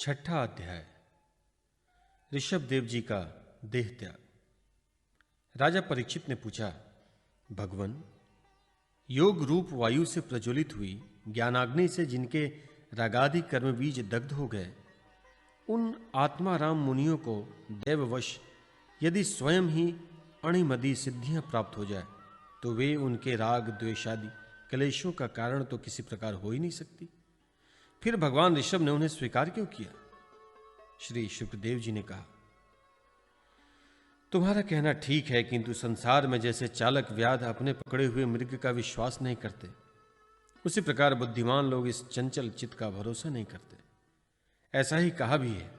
छठा अध्याय। ऋषभ देव जी का देह त्याग। राजा परीक्षित ने पूछा, भगवन, योग रूप वायु से प्रज्वलित हुई ज्ञानाग्नि से जिनके रागादि कर्म बीज दग्ध हो गए, उन आत्माराम मुनियों को देववश यदि स्वयं ही अणिमदि सिद्धियां प्राप्त हो जाए तो वे उनके राग द्वेषादि क्लेशों का कारण तो किसी प्रकार हो ही नहीं सकती। फिर भगवान ऋषभ ने उन्हें स्वीकार क्यों किया? श्री शुक्रदेव जी ने कहा, तुम्हारा कहना ठीक है, किंतु संसार में जैसे चालक व्याध अपने पकड़े हुए मृग का विश्वास नहीं करते, उसी प्रकार बुद्धिमान लोग इस चंचल चित्त का भरोसा नहीं करते। ऐसा ही कहा भी है,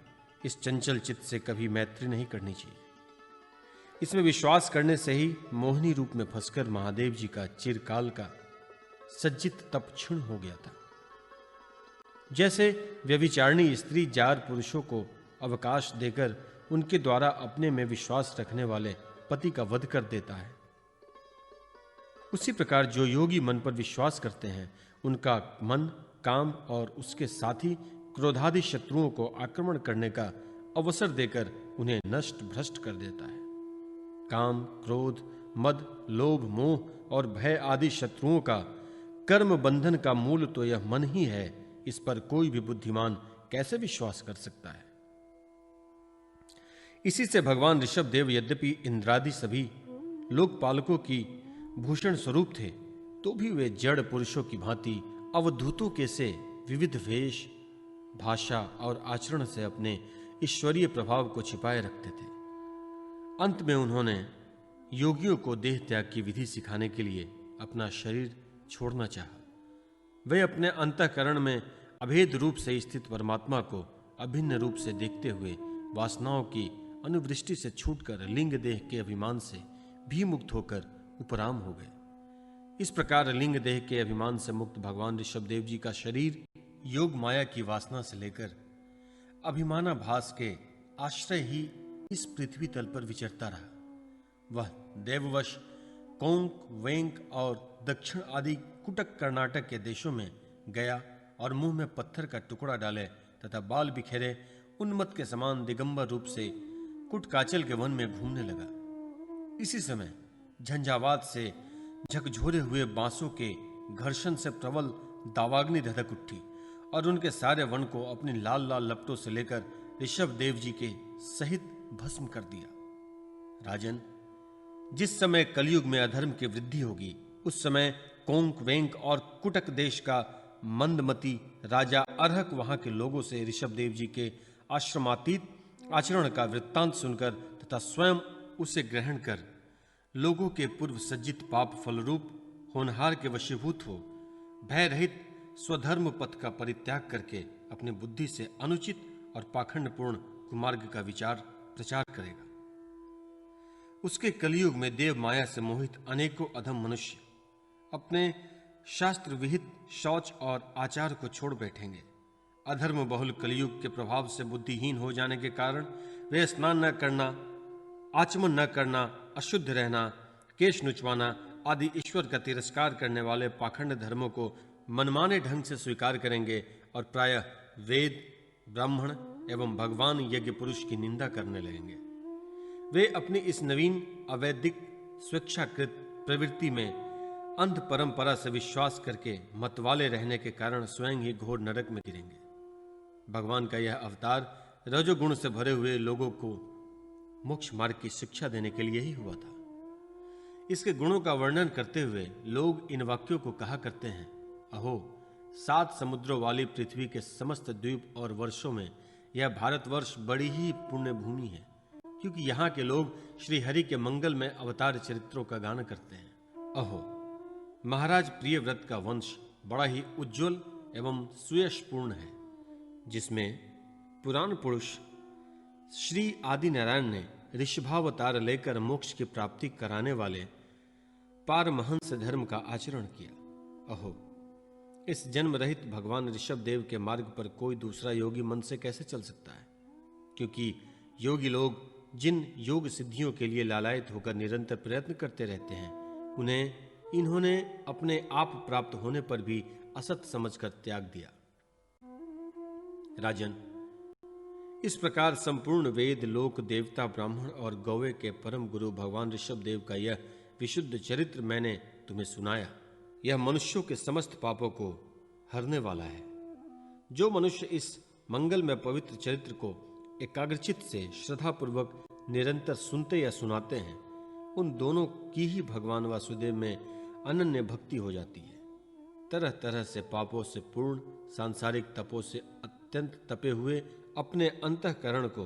इस चंचल चित्त से कभी मैत्री नहीं करनी चाहिए। इसमें विश्वास करने से ही मोहिनी रूप में फंसकर महादेव जी का चिरकाल का सज्जित तप क्षीण हो गया था। जैसे व्यभिचारिणी स्त्री जार पुरुषों को अवकाश देकर उनके द्वारा अपने में विश्वास रखने वाले पति का वध कर देता है, उसी प्रकार जो योगी मन पर विश्वास करते हैं, उनका मन काम और उसके साथी क्रोधादि शत्रुओं को आक्रमण करने का अवसर देकर उन्हें नष्ट भ्रष्ट कर देता है। काम, क्रोध, मद, लोभ, मोह और भय आदि शत्रुओं का कर्म बंधन का मूल तो यह मन ही है। इस पर कोई भी बुद्धिमान कैसे विश्वास कर सकता है? इसी से भगवान ऋषभ देव यद्यपि इंद्रादि सभी लोकपालकों की भूषण स्वरूप थे, तो भी वे जड़ पुरुषों की भांति अवधूतों के से विविध वेश, भाषा और आचरण से अपने ईश्वरीय प्रभाव को छिपाए रखते थे। अंत में उन्होंने योगियों को देह त्याग की विधि सिखाने के लिए अपना शरीर छोड़ना चाहा। वे अपने अंतःकरण में अभेद रूप से स्थित परमात्मा को अभिन्न रूप से देखते हुए वासनाओं की अनुवृष्टि से छूटकर लिंग देह के अभिमान से भी मुक्त होकर उपराम हो गए। इस प्रकार लिंग देह के अभिमान से मुक्त भगवान ऋषभ देव जी का शरीर योग माया की वासना से लेकर अभिमानाभास के आश्रय ही इस पृथ्वी तल पर विचरता रहा। वह देववश कोंक, वेंक और दक्षिण आदि कुटक कर्नाटक के देशों में गया और मुंह में पत्थर का टुकड़ा डाले तथा बाल बिखेरे उन्मत्त के समान दिगंबर रूप से कुटकाचल के वन में घूमने लगा। इसी समय झंझावात से झकझोरे हुए बांसों के घर्षण से प्रबल दावाग्नि धधक उठी और उनके सारे वन को अपनी लाल लाल लपटों से लेकर ऋषभ देव जी के सहित भस्म कर दिया। राजन, जिस समय कलयुग में अधर्म की वृद्धि होगी, उस समय कोंक, वेंक और कुटक देश का मंदमती राजा अर्हक वहां के लोगों से ऋषभ देव जी के आश्रमातीत आचरण का वृत्तांत सुनकर तथा स्वयं उसे ग्रहण कर लोगों के पूर्व सज्जित पाप फलरूप होनहार के वशीभूत हो भय रहित स्वधर्म पथ का परित्याग करके अपनी बुद्धि से अनुचित और पाखंडपूर्ण कुमार्ग का विचार प्रचार करेगा। उसके कलयुग में देव माया से मोहित अनेकों अधम मनुष्य अपने शास्त्र विहित शौच और आचार को छोड़ बैठेंगे। अधर्म बहुल कलयुग के प्रभाव से बुद्धिहीन हो जाने के कारण वे स्नान न करना, आचमन न करना, अशुद्ध रहना, केश नुचवाना आदि ईश्वर का तिरस्कार करने वाले पाखंड धर्मों को मनमाने ढंग से स्वीकार करेंगे और प्रायः वेद, ब्राह्मण एवं भगवान यज्ञ पुरुष की निंदा करने लगेंगे। वे अपनी इस नवीन अवैदिक स्वेच्छाकृत प्रवृत्ति में अंध परंपरा से विश्वास करके मतवाले रहने के कारण स्वयं ही घोर नरक में गिरेंगे। भगवान का यह अवतार रजोगुण से भरे हुए लोगों को मोक्ष मार्ग की शिक्षा देने के लिए ही हुआ था। इसके गुणों का वर्णन करते हुए लोग इन वाक्यों को कहा करते हैं, अहो, 7 समुद्रों वाली पृथ्वी के समस्त द्वीप और वर्षों में यह भारतवर्ष बड़ी ही पुण्य भूमि है, क्योंकि यहाँ के लोग श्री हरि के मंगल में अवतार चरित्रों का गान करते हैं। अहो, महाराज प्रियव्रत का वंश बड़ा ही उज्जवल एवं सुयशपूर्ण है, जिसमें पुराण पुरुष श्री आदि नारायण ने ऋषभावतार लेकर मोक्ष की प्राप्ति कराने वाले पारमहंस धर्म का आचरण किया। अहो, इस जन्म रहित भगवान ऋषभ देव के मार्ग पर कोई दूसरा योगी मन से कैसे चल सकता है? क्योंकि योगी लोग जिन योग सिद्धियों के लिए लालायित होकर निरंतर प्रयत्न करते रहते हैं, उन्हें इन्होंने अपने आप प्राप्त होने पर भी असत समझकर त्याग दिया। राजन, इस प्रकार संपूर्ण वेद, लोक, देवता, ब्राह्मण और गौवे के परम गुरु भगवान ऋषभ देव का यह विशुद्ध चरित्र मैंने तुम्हें सुनाया। यह मनुष्यों के समस्त पापों को हरने वाला है। जो मनुष्य इस मंगल में पवित्र चरित्र को एकाग्रचित से श्रद्धापूर्वक निरंतर सुनते या सुनाते हैं, उन दोनों की ही भगवान वासुदेव में अनन्य भक्ति हो जाती है। तरह तरह से पापों से पूर्ण, सांसारिक तपों से अत्यंत तपे हुए अपने अंतःकरण को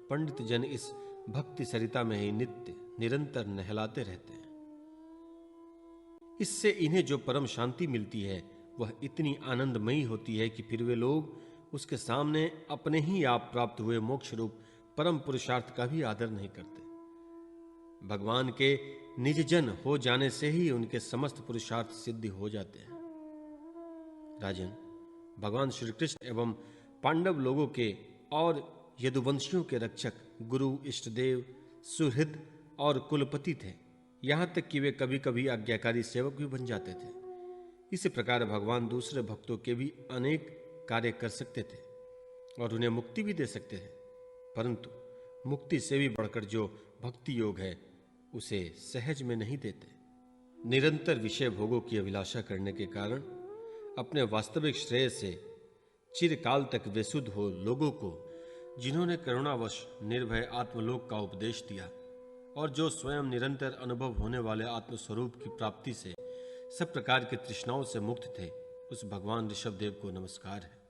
पंडित जन इस भक्ति सरिता में ही नित्य निरंतर नहलाते रहते हैं। इससे इन्हें जो परम शांति मिलती है वह इतनी आनंदमयी होती है कि फिर वे लोग उसके सामने अपने ही आप प्राप्त हुए मोक्ष रूप परम पुरुषार्थ का भी आदर नहीं करते। भगवान के निज जन हो जाने से ही उनके समस्त पुरुषार्थ सिद्ध हो जाते हैं। राजन, भगवान श्री कृष्ण एवं पांडव लोगों के और यदुवंशियों के रक्षक, गुरु, इष्टदेव, सुहृद और कुलपति थे। यहां तक कि वे कभी कभी आज्ञाकारी सेवक भी बन जाते थे। इसी प्रकार भगवान दूसरे भक्तों के भी अनेक कार्य कर सकते थे और उन्हें मुक्ति भी दे सकते थे, परंतु मुक्ति से भी बढ़कर जो भक्ति योग है उसे सहज में नहीं देते। निरंतर विषय भोगों की अभिलाषा करने के कारण अपने वास्तविक श्रेय से चिरकाल तक विशुद्ध हो लोगों को, जिन्होंने करुणावश निर्भय आत्मलोक का उपदेश दिया और जो स्वयं निरंतर अनुभव होने वाले आत्मस्वरूप की प्राप्ति से सब प्रकार की तृष्णाओं से मुक्त थे, उस भगवान ऋषभ देव को नमस्कार है।